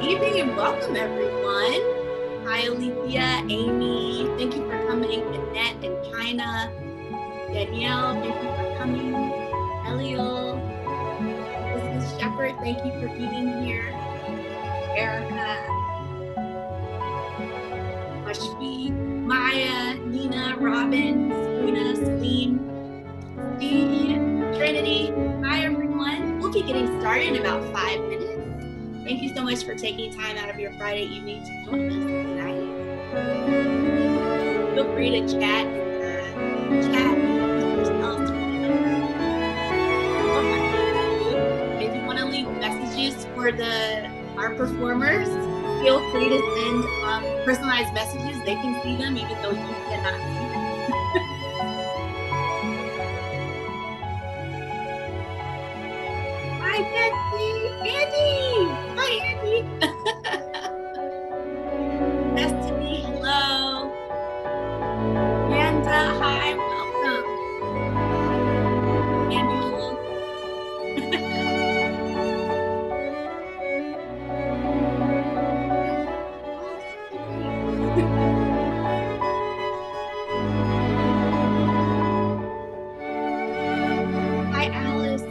evening and welcome everyone. Hi Alicia, Amy, thank you for coming. Annette and China, Danielle, thank you for coming. Eliel, Mrs. Shepherd, thank you for being here. Erica, Ashby, Maya, Nina, Robin, Serena, Celine, Steve, Trinity. Hi everyone. We'll be getting started in about 5 minutes. Thank you so much for taking time out of your Friday evening to join us tonight. Feel free to chat yourselves. If you want to leave messages for our performers, feel free to send personalized messages. They can see them even though you cannot see them. Hi, Betsy. Andy. Hi, Andy. Destiny, hello. Amanda, hi, welcome. Samuel. Hi, Alice.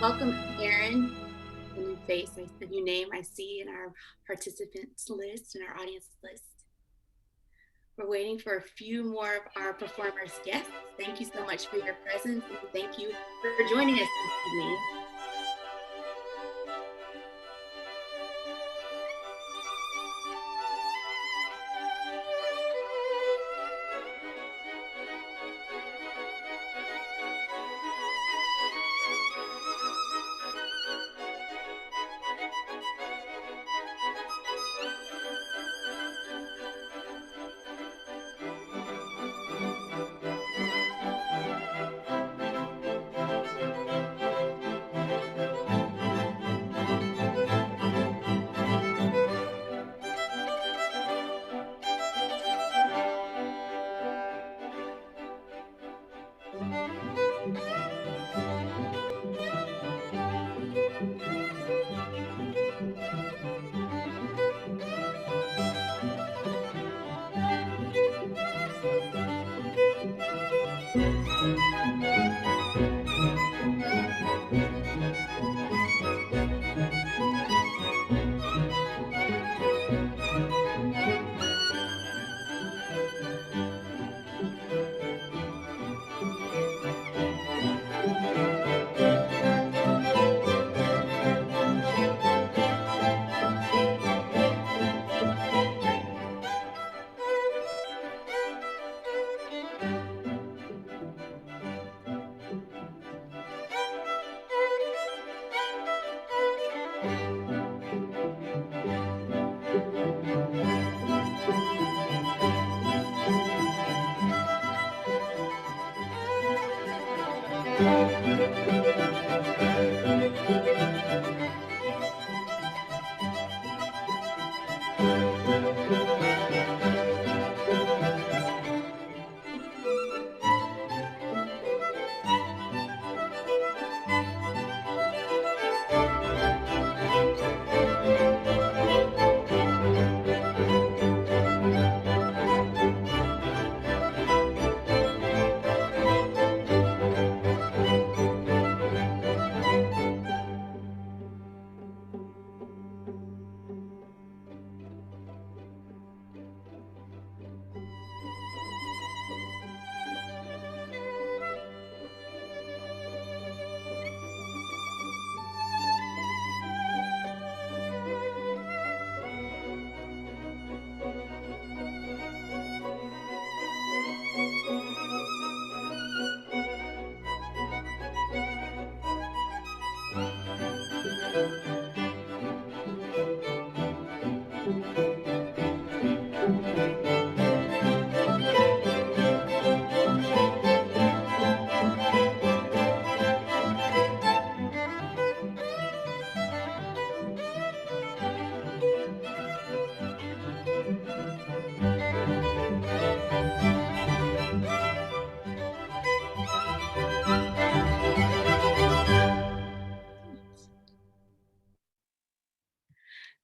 Welcome, Aaron. A new face, a new name I see in our participants list and our audience list. We're waiting for a few more of our performers' guests. Thank you so much for your presence, and thank you for joining us this evening.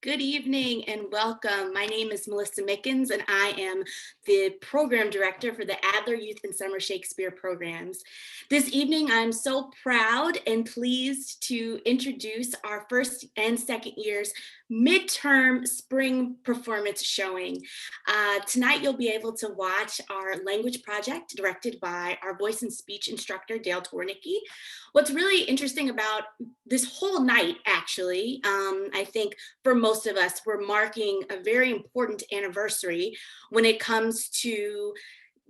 Good evening and welcome. My name is Melissa Mickens and I am the program director for the Adler Youth and Summer Shakespeare programs. This evening, I'm so proud and pleased to introduce our first and second year's midterm spring performance showing. Tonight, you'll be able to watch our language project directed by our voice and speech instructor, Dayle Towarnicky. What's really interesting about this whole night, actually, I think for most of us, we're marking a very important anniversary when it comes to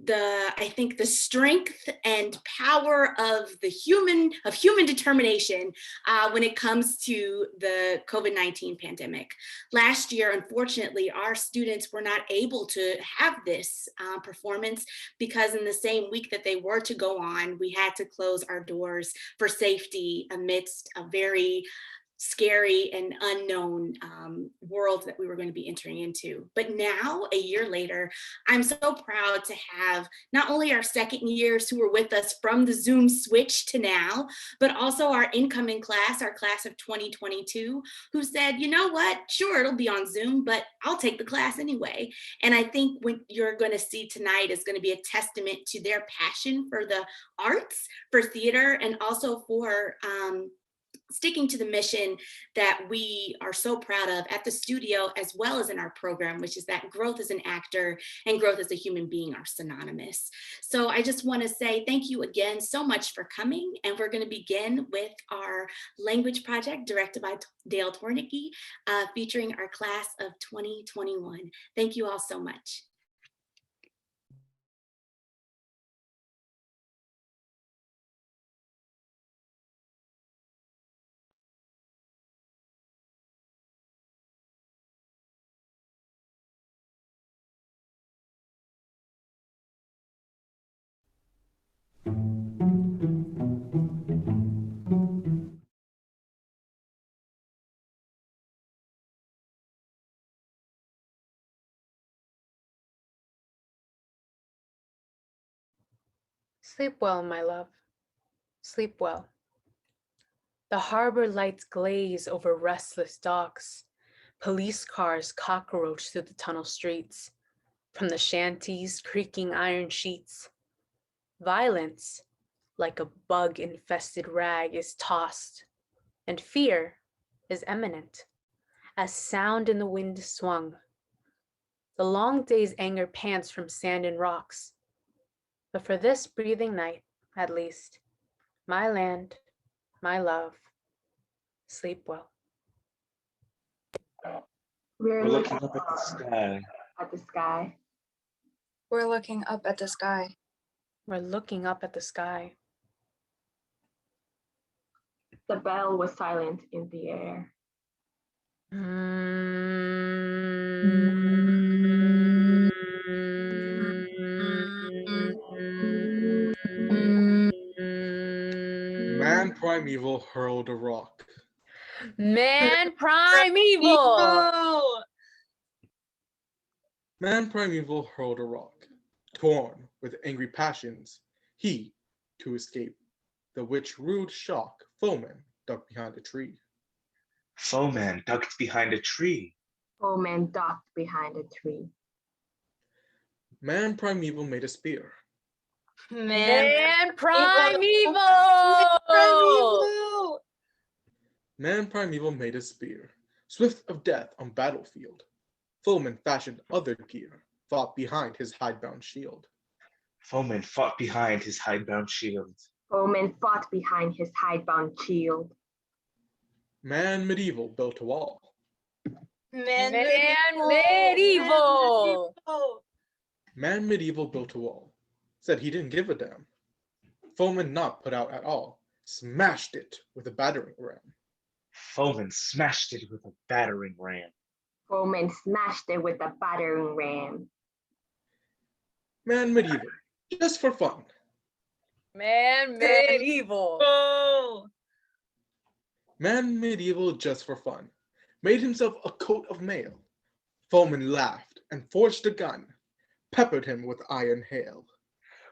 I think the strength and power of human determination when it comes to the COVID-19 pandemic. Last year, unfortunately, our students were not able to have this performance because in the same week that they were to go on, we had to close our doors for safety amidst a very scary and unknown world that we were going to be entering into. But now, a year later, I'm so proud to have not only our second years who were with us from the Zoom switch to now, but also our incoming class, our class of 2022, who said, you know what, sure, it'll be on Zoom, but I'll take the class anyway. And I think what you're going to see tonight is going to be a testament to their passion for the arts, for theater, and also for sticking to the mission that we are so proud of at the studio as well as in our program, which is that growth as an actor and growth as a human being are synonymous. So I just want to say thank you again so much for coming. And we're going to begin with our language project directed by Dayle Towarnicky, featuring our class of 2021. Thank you all so much. Sleep well, my love. Sleep well. The harbor lights glaze over restless docks. Police cars cockroach through the tunnel streets. From the shanties, creaking iron sheets. Violence, like a bug-infested rag, is tossed, and fear is imminent, as sound in the wind swung. The long day's anger pants from sand and rocks. But for this breathing night, at least, my land, my love, sleep well. We're looking up at the sky. At the sky. We're looking up at the sky. We're looking up at the sky. The bell was silent in the air. Man Primeval hurled a rock. Man Primeval! Man Primeval hurled a rock. Torn with angry passions, he, to escape the which rude shock, foeman ducked behind a tree. Foeman ducked behind a tree. Foeman ducked behind a tree. Man Primeval made a spear. Man Primeval! Man Primeval made a spear. Swift of death on battlefield. Foeman fashioned other gear, fought behind his hidebound shield. Foeman fought behind his hidebound shield. Foeman fought behind his hidebound shield. Man Medieval built a wall. Man Medieval! Man Medieval built a wall. Said he didn't give a damn. Foeman not put out at all. Smashed it with a battering ram. Foeman smashed it with a battering ram. Foeman smashed it with a battering ram. Man Medieval, just for fun. Man Medieval! Man Medieval, just for fun, made himself a coat of mail. Foeman laughed and forged a gun, peppered him with iron hail.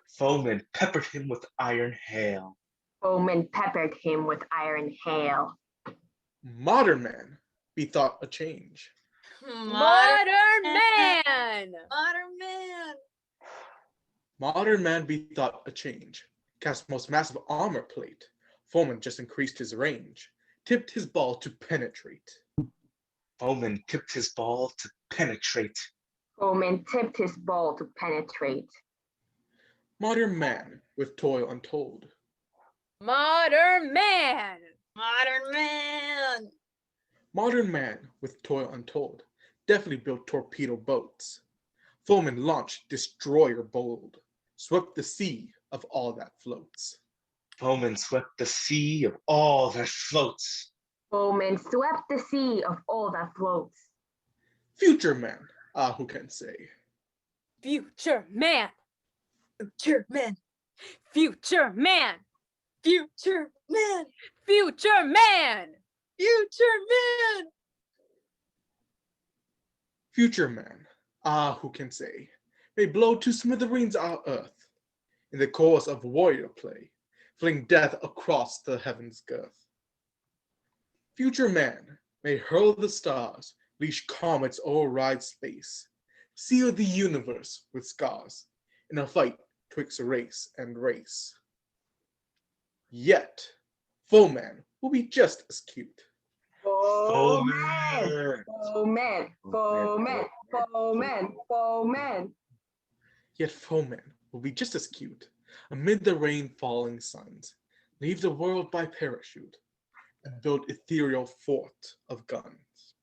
Foeman peppered him with iron hail. Foeman peppered him with iron hail. Modern man bethought a change. Modern man! Modern man! Modern man bethought a change. Cast most massive armor plate. Foeman just increased his range. Tipped his ball to penetrate. Foeman tipped his ball to penetrate. Foeman tipped his ball to penetrate. Modern man with toil untold. Modern man! Modern man! Modern man with toil untold. Definitely built torpedo boats. Foeman launched destroyer bold. Swept the sea of all that floats. Foeman swept the sea of all that floats. Foeman swept the sea of all that floats. Future man, who can say? Future man! Future man! Future man! Future man! Future man! Future man! Future man, who can say? May blow to smithereens our earth. In the course of warrior play, fling death across the heaven's girth. Future man may hurl the stars, leash comets o'erride space, seal the universe with scars, in a fight twixt race and race. Yet, foeman will be just as cute. Foeman! Foeman, foeman, foeman, foeman. Yet foemen will be just as cute amid the rain-falling suns, leave the world by parachute, and build ethereal fort of guns.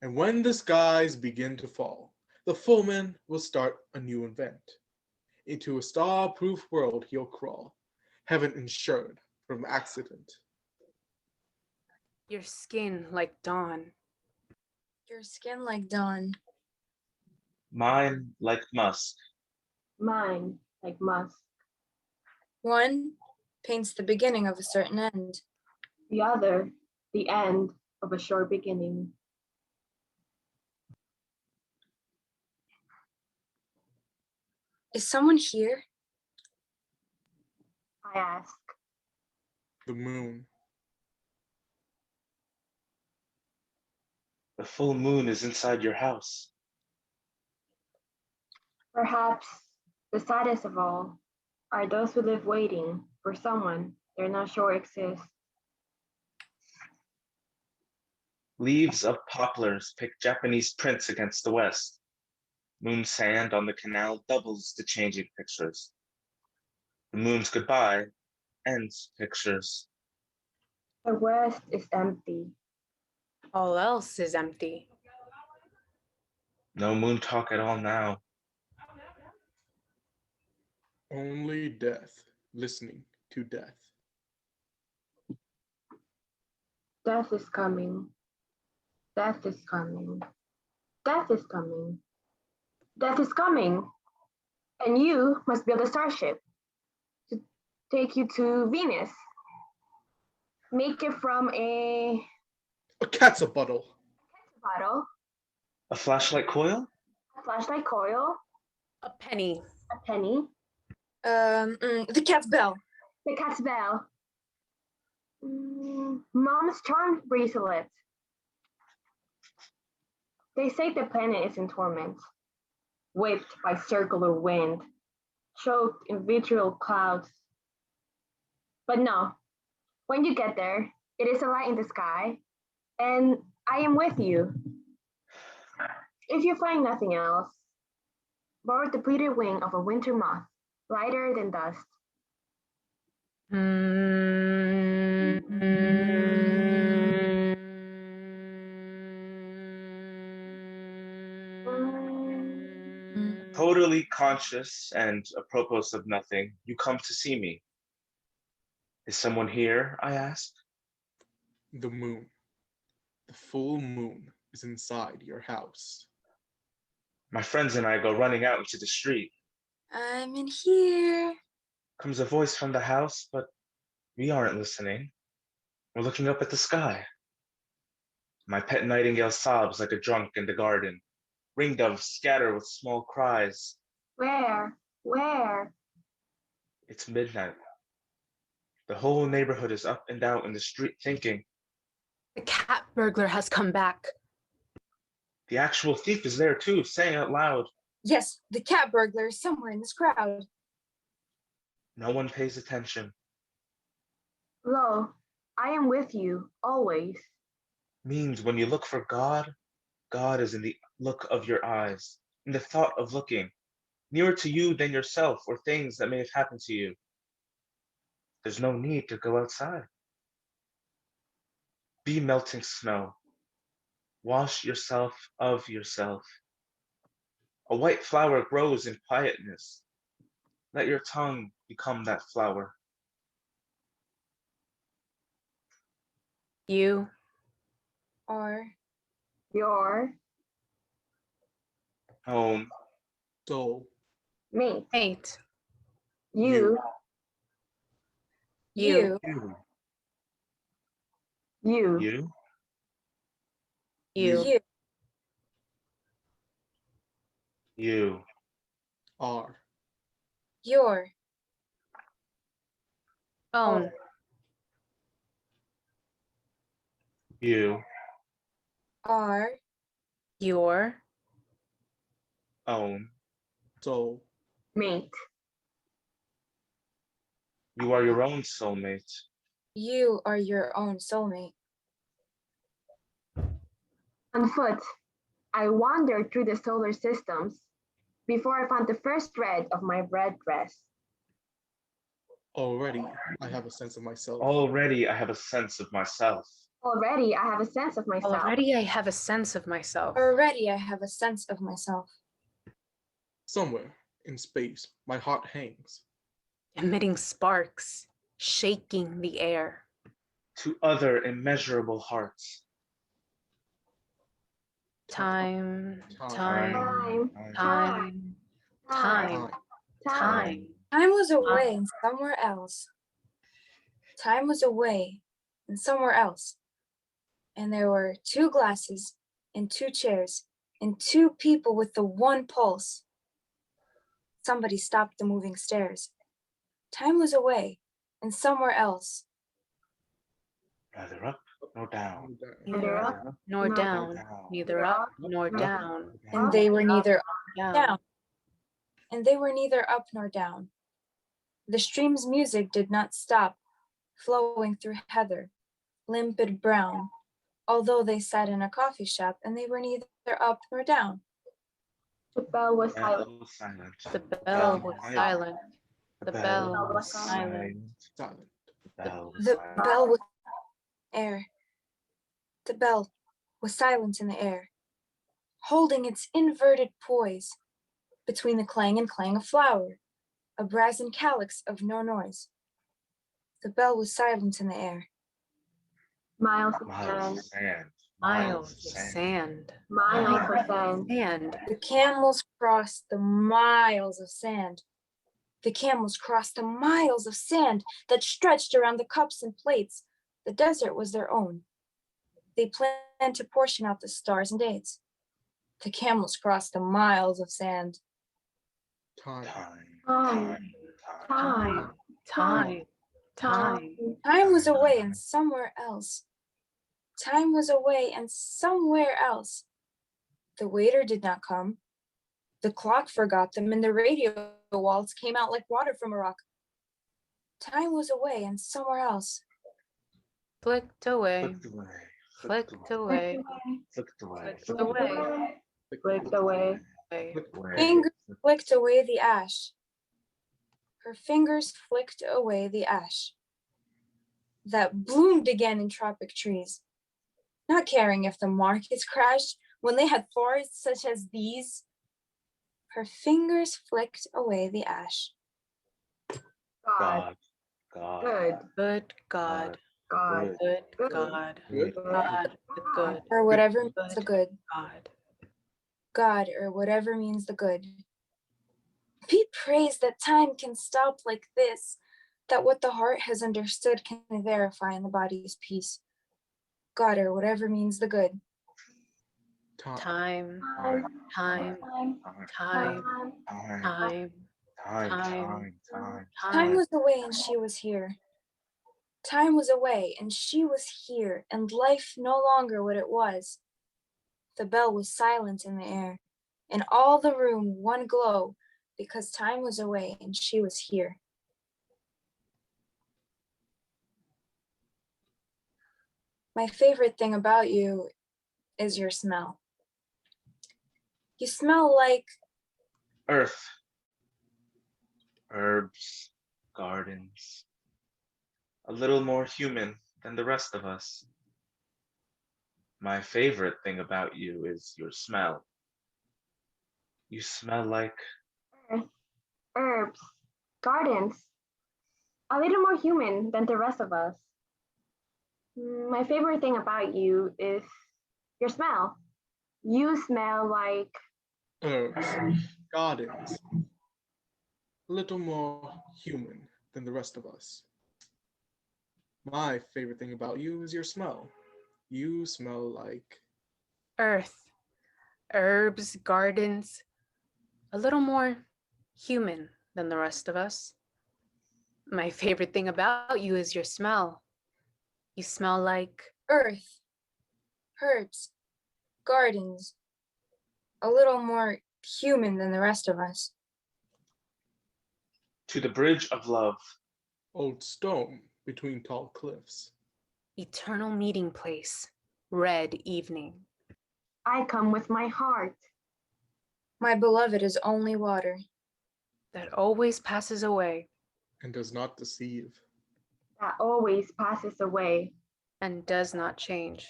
And when the skies begin to fall, the foeman will start a new event. Into a star-proof world he'll crawl, heaven insured from accident. Your skin like dawn. Your skin like dawn. Mine like musk. Mine like musk. One paints the beginning of a certain end. The other, the end of a short beginning. Is someone here? I ask. The moon. The full moon is inside your house. Perhaps the saddest of all are those who live waiting for someone they're not sure exists. Leaves of poplars pick Japanese prints against the west. Moon sand on the canal doubles the changing pictures. The moon's goodbye ends pictures. The west is empty. All else is empty. No moon talk at all now. Only death, listening to death. Death is coming. Death is coming. Death is coming. Death is coming. And you must build a starship to take you to Venus. Make it from a A catsup bottle. bottle, A flashlight coil? a flashlight coil, A penny. a penny, The cat's bell. the cat's bell, mom's charm bracelet. They say the planet is in torment, whipped by circular wind, choked in vitriol clouds. But no, when you get there, it is a light in the sky, and I am with you. If you find nothing else, borrow the pleated wing of a winter moth, lighter than dust. Totally conscious and apropos of nothing, you come to see me. Is someone here? I ask. The moon. The full moon is inside your house. My friends and I go running out into the street. I'm in here. Comes a voice from the house, but we aren't listening. We're looking up at the sky. My pet nightingale sobs like a drunk in the garden. Ringdoves scatter with small cries. Where? Where? It's midnight. The whole neighborhood is up and out in the street thinking. The cat burglar has come back. The actual thief is there too, saying out loud. Yes, the cat burglar is somewhere in this crowd. No one pays attention. Lo, I am with you, always. Means when you look for God, God is in the look of your eyes, in the thought of looking, nearer to you than yourself or things that may have happened to you. There's no need to go outside. Be melting snow. Wash yourself of yourself. A white flower grows in quietness. Let your tongue become that flower. You Or Your Home. Soul. mate. mate. You. You. You. You. You. You. you. You. Are. Your. Own. You. Are. Your. Own. Soul. Mate. You are your own soulmate. You are your own soulmate. On foot, I wandered through the solar systems before I found the first thread of my red dress. Already, I have a sense of myself. Already I have a sense of myself. Already, I have a sense of myself. Already I have a sense of myself. Already I have a sense of myself. Somewhere in space, my heart hangs. Emitting sparks, shaking the air. To other immeasurable hearts. Time. Time. Time. Time was away and somewhere else. Time was away and somewhere else. And there were 2 glasses and 2 chairs and 2 people with the one pulse. Somebody stopped the moving stairs. Time was away and somewhere else. Neither up nor down. Neither up nor down. Neither up nor down. And they were neither up Down. nor down. And they were neither up nor down. The stream's music did not stop, flowing through heather, limpid brown, although they sat in a coffee shop and they were neither up nor down. The bell was silent. The bell was silent. The bell was silent. Silent. The bell was air. The bell was silent in the air, holding its inverted poise between the clang and clang of flour, a brazen calyx of no noise. The bell was silent in the air. Miles of Miles of sand. sand. Miles of sand. Miles of sand. Sand. The camels crossed the miles of sand. The camels crossed the miles of sand that stretched around the cups and plates. The desert was their own. They planned to portion out the stars and dates. The camels crossed the miles of sand. Time. Time. Time. Time. Time. Time was away and somewhere else. Time was away and somewhere else. The waiter did not come. The clock forgot them and the radio waltz came out like water from a rock. Time was away and somewhere else. Flicked away. Flicked away. Flicked away. Flicked away. Flicked away. Flicked away. Fingers flicked away the ash. Her fingers flicked away the ash that bloomed again in tropic trees, not caring if the markets crashed when they had forests such as these. Her fingers flicked away the ash. God. God. Good. Good God. God. Good Good. God. Good. God. The good. Or whatever means the good. God. God, or whatever means the good. Be praised that time can stop like this, that what the heart has understood can verify in the body's peace. God, or whatever means the good. Time. Time. Time. Time. Time. Time. Time was away and she was here. Time was away and she was here, and life no longer what it was. The bell was silent in the air, and all the room one glow, because time was away and she was here. My favorite thing about you is your smell. You smell like Earth. Herbs. Gardens. A little more human than the rest of us. My favorite thing about you is your smell. You smell like Earth. Herbs. Gardens. A little more human than the rest of us. My favorite thing about you is your smell. You smell like Herbs. Gardens. A little more human than the rest of us. My favorite thing about you is your smell. You smell like Earth. Herbs. Gardens. A little more human than the rest of us. My favorite thing about you is your smell. You smell like earth, herbs, gardens, a little more human than the rest of us. to the bridge of love. old stone between tall cliffs. Eternal meeting place, red evening. I come with my heart. My beloved is only water. That always passes away And does not deceive. That always passes away. and does not change.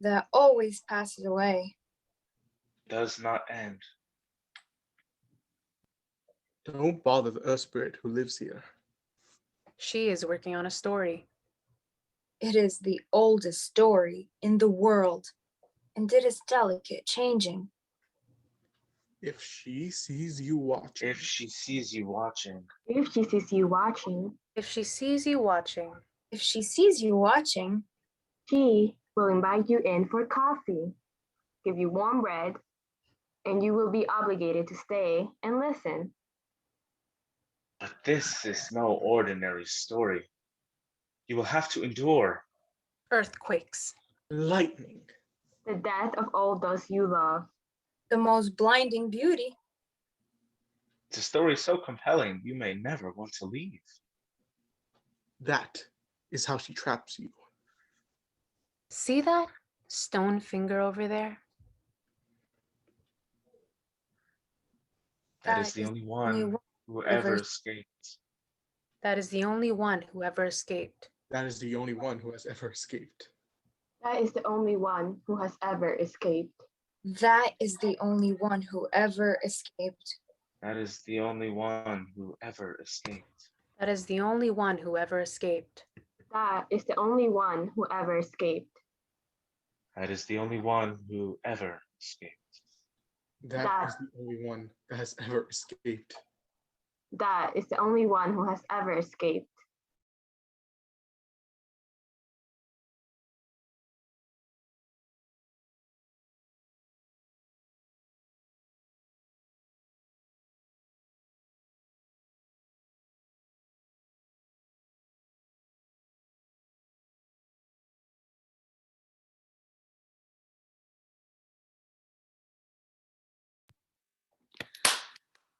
That always passes away. Does not end. Don't bother the Earth Spirit who lives here. She is working on a story. It is the oldest story in the world, and it is delicate changing. If she sees you watching, If she sees you watching, If she sees you watching, If she sees you watching, If she sees you watching, she will invite you in for coffee, give you warm bread, and you will be obligated to stay and listen. but this is no ordinary story. You will have to endure. earthquakes, lightning, The death of all those you love. the most blinding beauty, It's a story so compelling you may never want to leave. that is how she traps you. see that stone finger over there? That That is the is only the only one one who ever- ever escaped. That is the only one who ever escaped. That is the only one who has ever escaped. That is the only one who has ever escaped. that is the only one who ever escaped. That is the only one who ever escaped. That is the only one who ever escaped. That is the only one who ever escaped. That is the only one who ever escaped. That is the only one that has ever escaped. That is the only one who has ever escaped.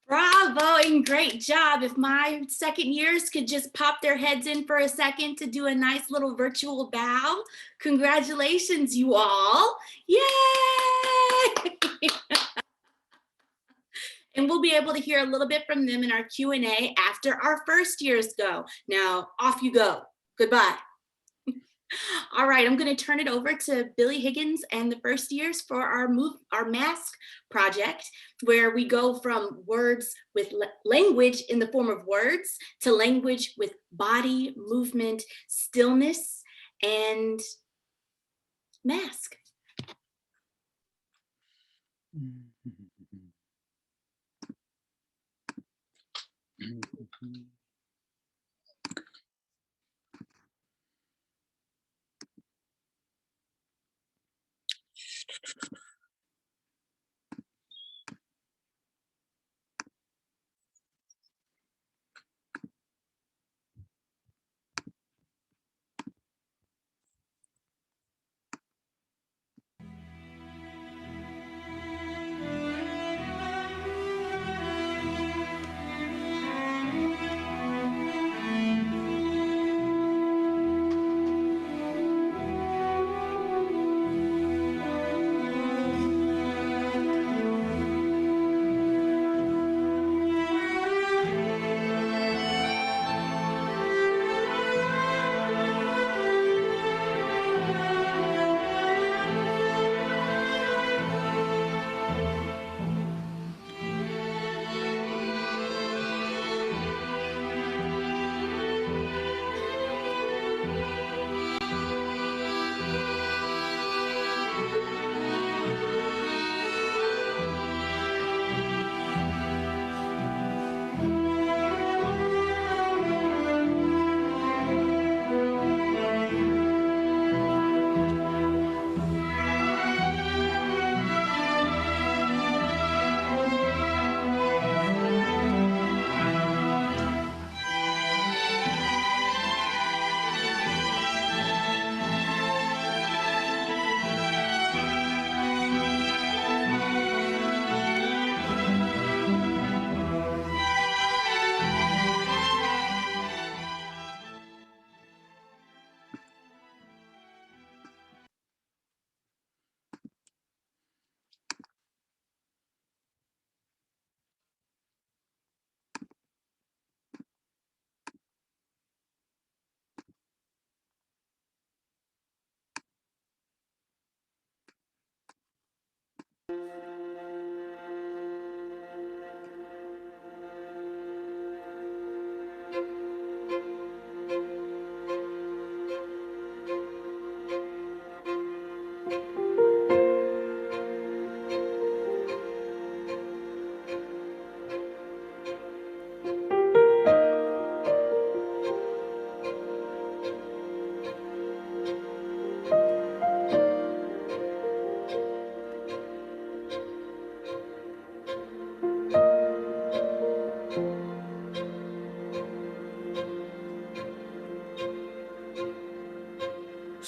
Bravo and great job. If my second years could just pop their heads in for a second to do a nice little virtual bow. Congratulations, you all. Yay! And we'll be able to hear a little bit from them in our Q&A after our first years go. Now, off you go. Goodbye. All right, I'm going to turn it over to Billy Higgins and the first years for our mask project, where we go from words with language in the form of words to language with body, movement, stillness, and mask.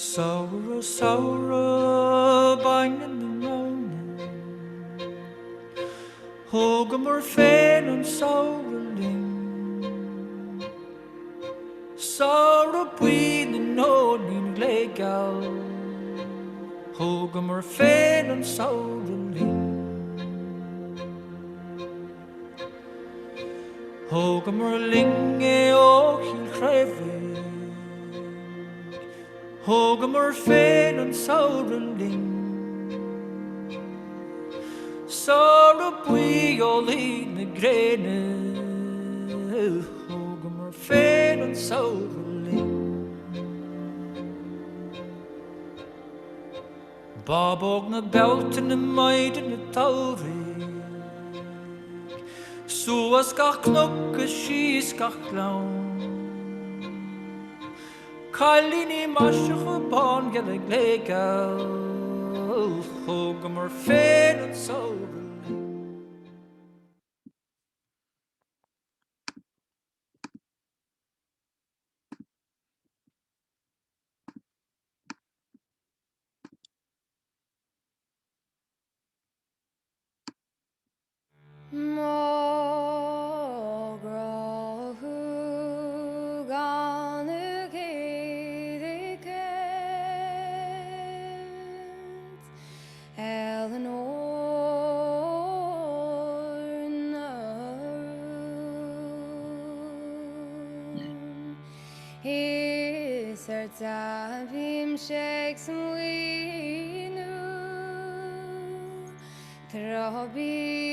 Sorrow, sorrow, bangin' the moan. Hogum or fain and sorrowing. Sorrow queen and no need legal. Hogum or fain and sorrowing. Hogum or linge o he'll crave. Hogum or fain and sorrowing. Sorrow bui o lin the grene. Hogum or fain and sorrowing. Bob og na belt in the maid in the taurig. So as gach knokke skis gach clown. Kalini mashach o bon gelig legal. Hogum or fain and sorrowing. Magra hugane kedikent Eleanor narun His heart him shakes and we knew Trabi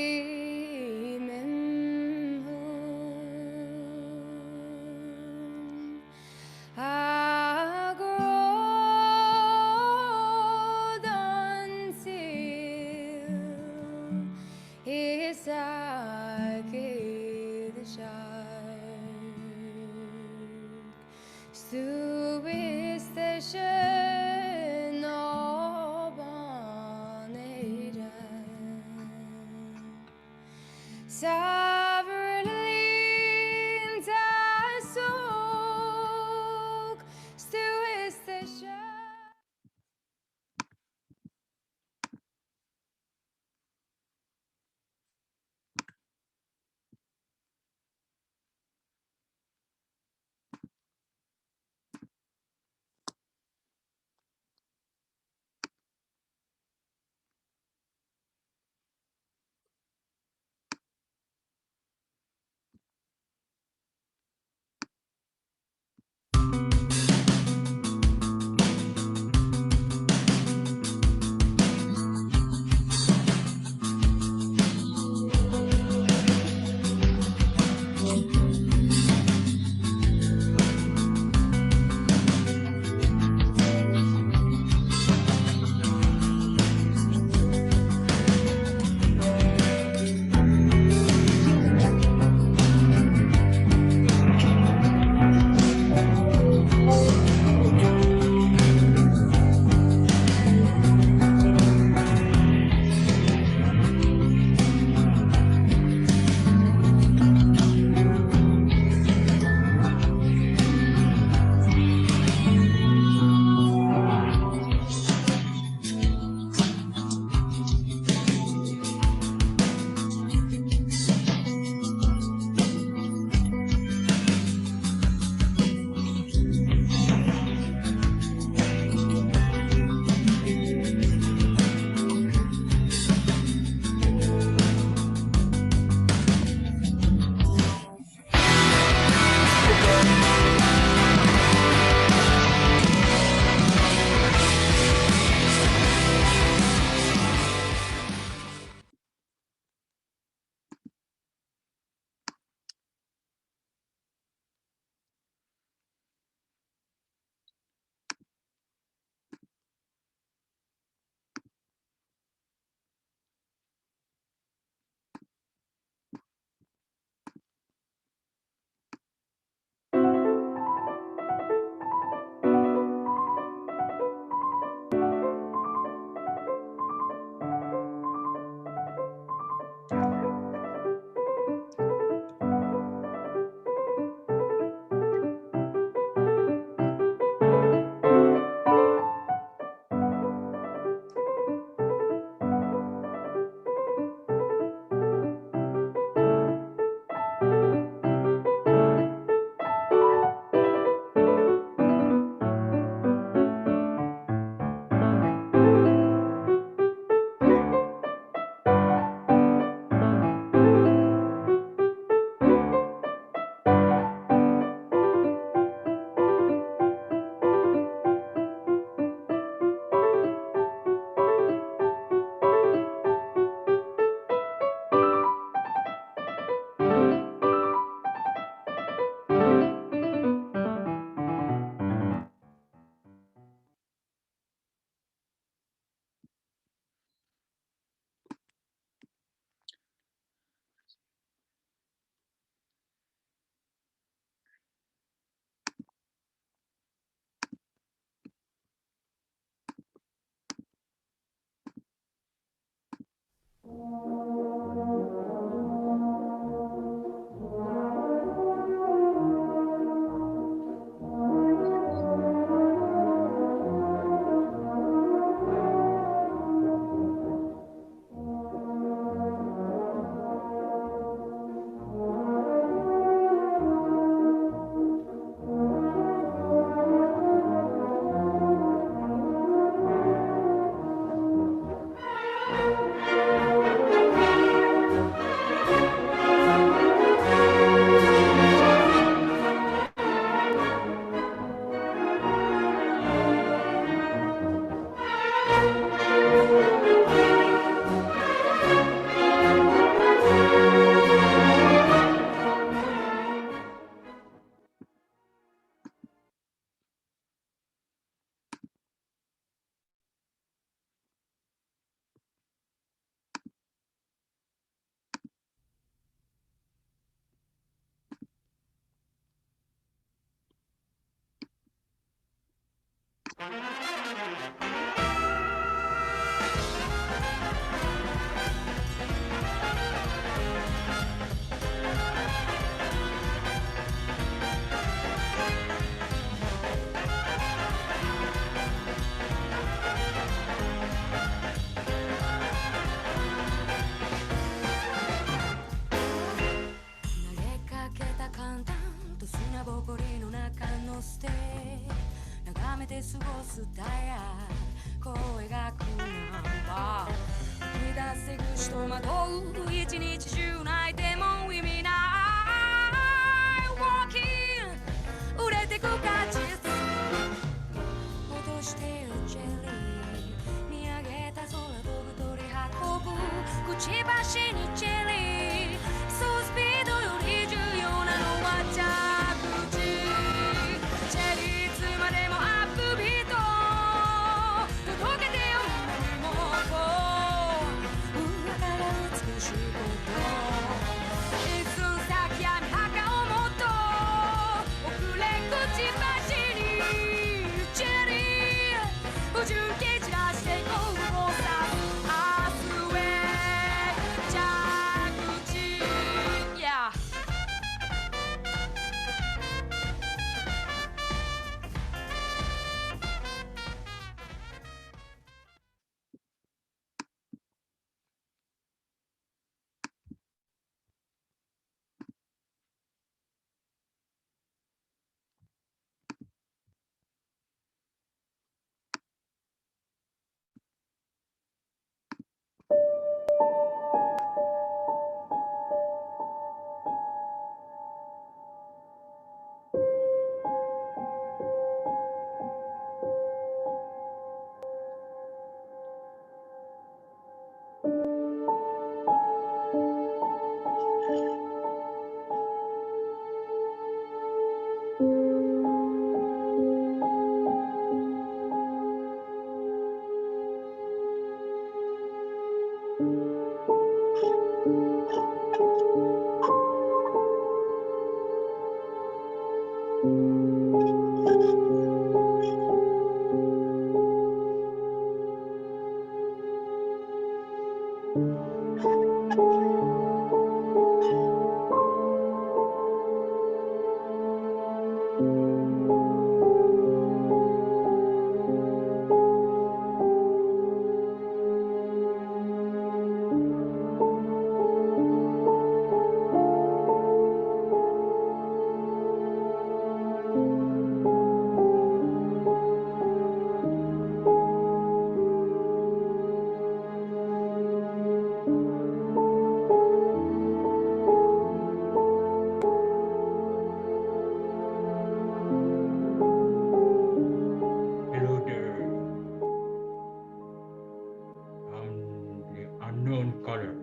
眺めて過ごすダイヤ声が来るナンバー繰り出せぐしとまとう一日中泣いても意味ない Walking 売れてく価値落としてるジェリー見上げた空飛ぶ鳥運ぶくちばしにチェリーそうスピードより重要なのは着地チェリーいつまでもアップビート届けてよもう上から美しいこと一寸先闇墓をもっと遅れくちばしにチェリー不純気散らしていこうさ明日へ着地 Yeah Hello there. I'm the unknown color.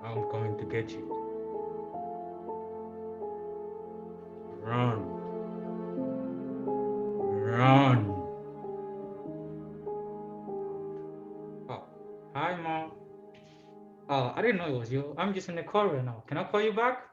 I'm coming to get you. Run. Run. Oh, hi, Mom. Oh, I didn't know it was you. I'm just in the car right now. Can I call you back?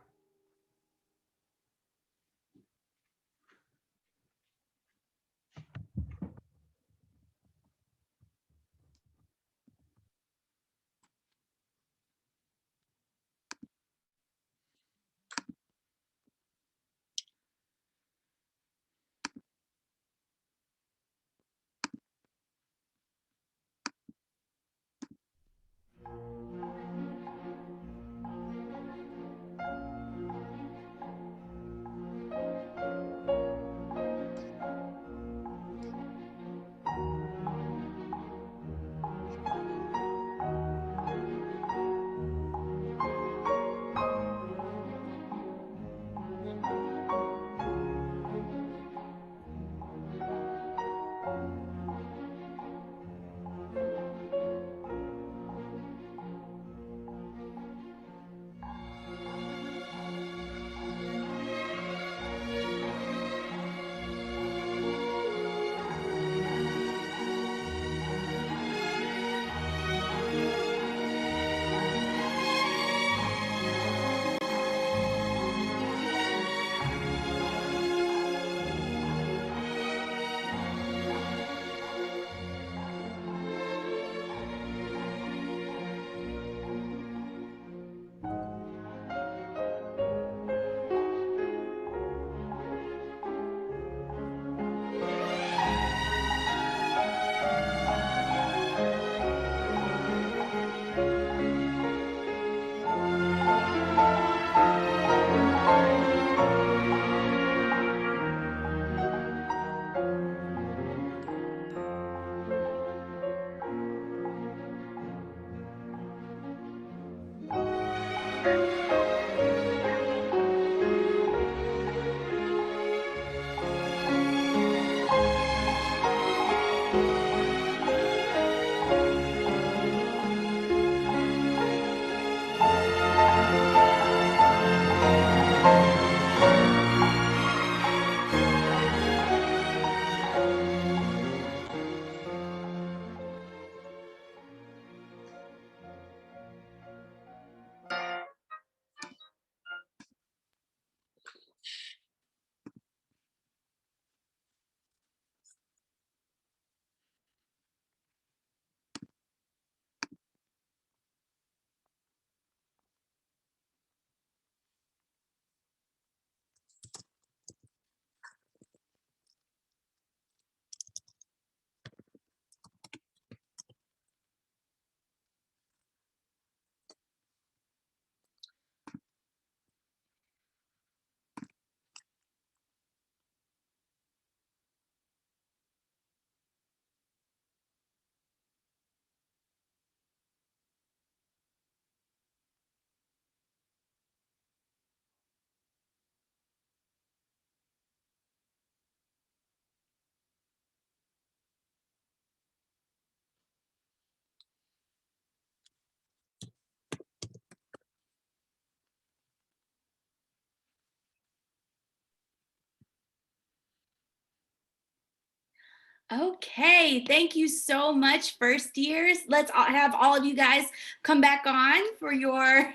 Okay, thank you so much, first years. Let's have all of you guys come back on for your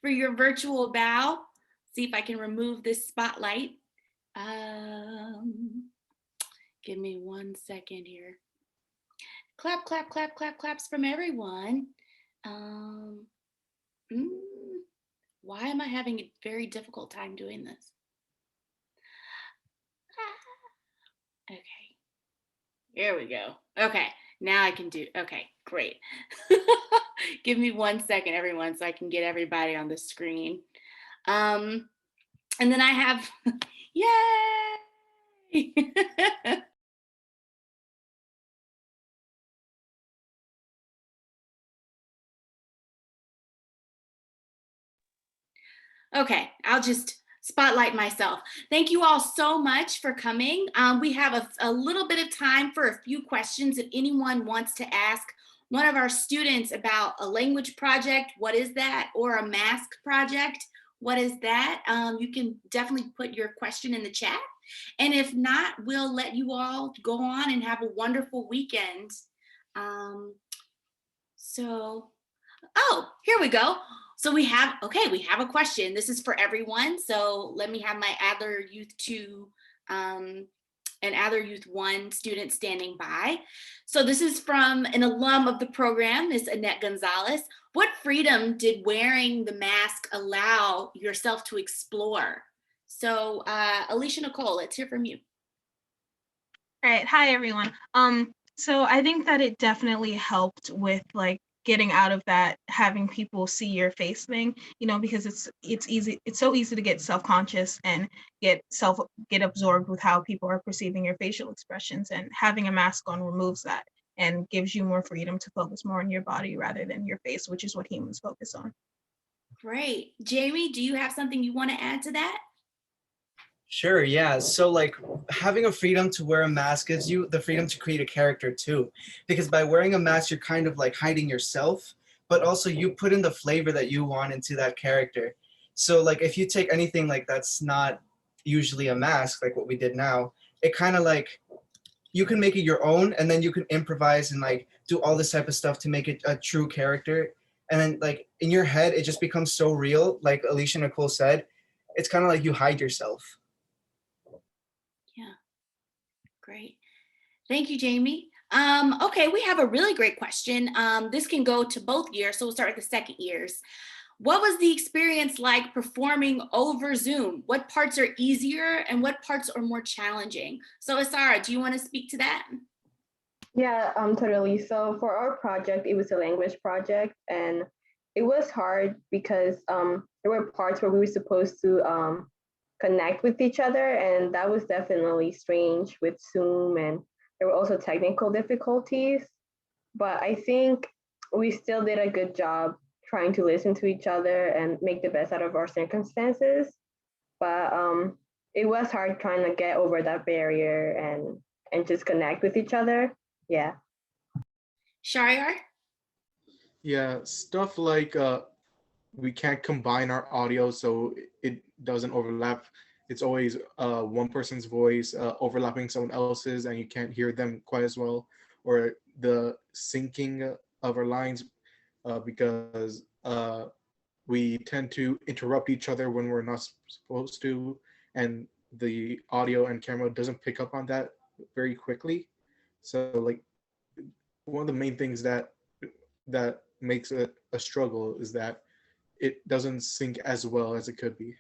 for your virtual bow. See if I can remove this spotlight. Give me 1 second here. Clap, clap, clap, clap, claps from everyone. Why am I having a very difficult time doing this? Okay. Here we go. Okay, now I can do, okay, great. Give me 1 second, everyone, so I can get everybody on the screen. And then I have, yay! Okay, I'll just spotlight myself. Thank you all so much for coming. We have a little bit of time for a few questions if anyone wants to ask one of our students about a language project, what is that? Or a mask project, what is that? You can definitely put your question in the chat. And if not, we'll let you all go on and have a wonderful weekend. Oh, here we go. So we have a question. This is for everyone. So let me have my Adler Youth 2 and Adler Youth 1 student standing by. So this is from an alum of the program, Ms. Annette Gonzalez. What freedom did wearing the mask allow yourself to explore? So Alicia Nicole, let's hear from you. All right, hi everyone. So I think that it definitely helped with like getting out of that having people see your face thing, you know, because it's so easy to get self-conscious and get absorbed with how people are perceiving your facial expressions, and having a mask on removes that and gives you more freedom to focus more on your body rather than your face, which is what humans focus on. Great. Jamie, do you have something you want to add to that? Sure, yeah. So like having a freedom to wear a mask gives you the freedom to create a character too. Because by wearing a mask, you're kind of like hiding yourself, but also you put in the flavor that you want into that character. So like if you take anything like that's not usually a mask, like what we did now, it kind of like, you can make it your own, and then you can improvise and like do all this type of stuff to make it a true character. And then like in your head, it just becomes so real. Like Alicia Nicole said, it's kind of like you hide yourself. Yeah, great. Thank you, Jamie. Okay, we have a really great question. This can go to both years, so we'll start with the second years. What was the experience like performing over Zoom? What parts are easier and what parts are more challenging? So Asara, do you want to speak to that? Yeah, totally. So for our project, it was a language project, and it was hard because there were parts where we were supposed to connect with each other, and that was definitely strange with Zoom, and there were also technical difficulties. But I think we still did a good job trying to listen to each other and make the best out of our circumstances. But it was hard trying to get over that barrier and just connect with each other. Yeah. Shariar? Yeah, stuff like we can't combine our audio so it doesn't overlap. It's always one person's voice overlapping someone else's, and you can't hear them quite as well. Or the syncing of our lines because we tend to interrupt each other when we're not supposed to, and the audio and camera doesn't pick up on that very quickly. So like one of the main things that makes it a struggle is that it doesn't sync as well as it could be.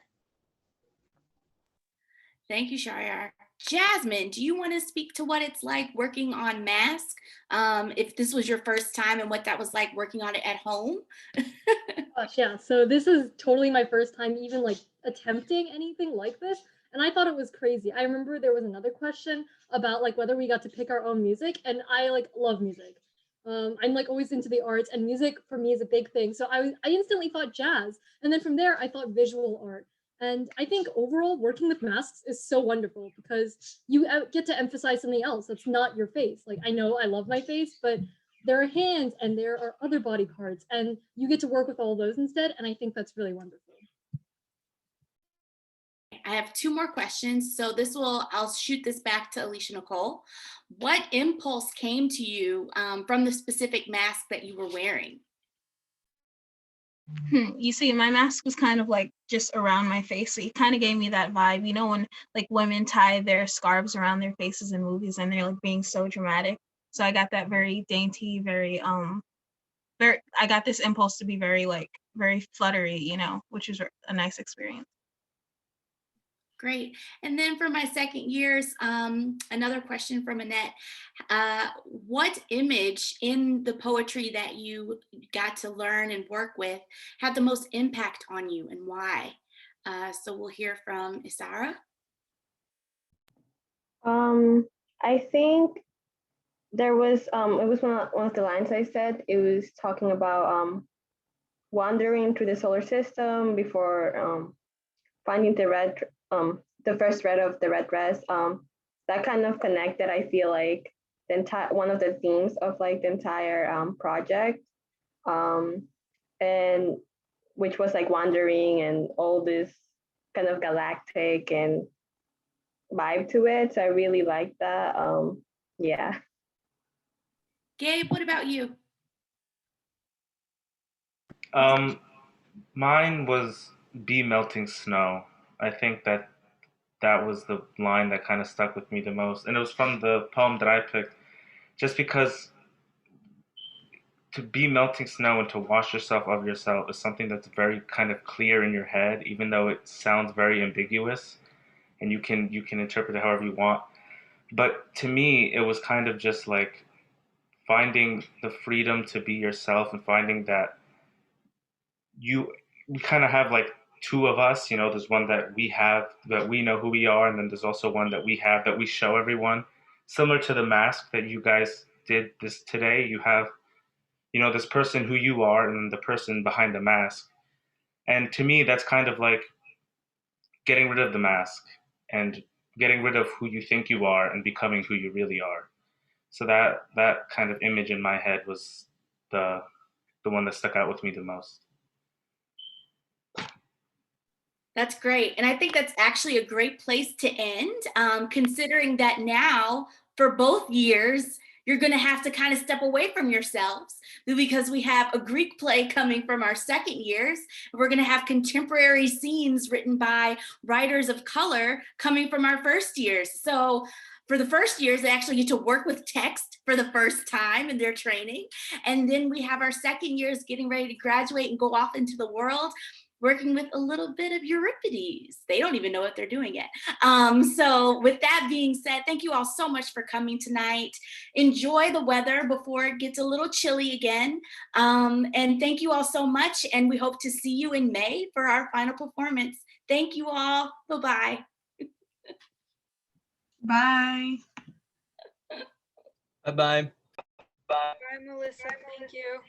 Thank you, Shariar. Jasmine, do you want to speak to what it's like working on Mask? If this was your first time and what that was like working on it at home? Gosh, yeah. So this is totally my first time even like attempting anything like this. And I thought it was crazy. I remember there was another question about like whether we got to pick our own music, and I like love music. I'm like always into the arts, and music for me is a big thing. So I instantly thought jazz. And then from there I thought visual art. And I think overall working with masks is so wonderful because you get to emphasize something else that's not your face. Like I know I love my face, but there are hands and there are other body parts, and you get to work with all those instead. And I think that's really wonderful. I have two more questions. So I'll shoot this back to Alicia Nicole. What impulse came to you from the specific mask that you were wearing? You see, my mask was kind of like just around my face. So it kind of gave me that vibe. You know, when like women tie their scarves around their faces in movies and they're like being so dramatic. So I got that very dainty, very I got this impulse to be very fluttery, you know, which was a nice experience. Great. And then for my second years, another question from Annette. What image in the poetry that you got to learn and work with had the most impact on you and why? So we'll hear from Isara. I think there was it was one of the lines I said. It was talking about wandering through the solar system before finding the first thread of the red dress. That kind of connected. I feel like the entire one of the themes of like the entire project, and which was like wandering and all this kind of galactic and vibe to it. So I really like that. Yeah. Gabe, what about you? Mine was "Be melting snow." I think that was the line that kind of stuck with me the most, and it was from the poem that I picked, just because to be melting snow and to wash yourself of yourself is something that's very kind of clear in your head, even though it sounds very ambiguous, and you can interpret it however you want. But to me, it was kind of just like finding the freedom to be yourself and finding that we kind of have like two of us, you know, there's one that we have that we know who we are, and then there's also one that we have that we show everyone. Similar to the mask that you guys did this today, you have, you know, this person who you are and then the person behind the mask. And to me, that's kind of like getting rid of the mask and getting rid of who you think you are and becoming who you really are. So that kind of image in my head was the one that stuck out with me the most. That's great. And I think that's actually a great place to end, considering that now for both years, you're going to have to kind of step away from yourselves because we have a Greek play coming from our second years. We're going to have contemporary scenes written by writers of color coming from our first years. So for the first years, they actually get to work with text for the first time in their training. And then we have our second years getting ready to graduate and go off into the world, working with a little bit of Euripides. They don't even know what they're doing yet. So with that being said, thank you all so much for coming tonight. Enjoy the weather before it gets a little chilly again. And thank you all so much. And we hope to see you in May for our final performance. Thank you all. Bye-bye. Bye. Bye-bye. Bye, Melissa. Thank you.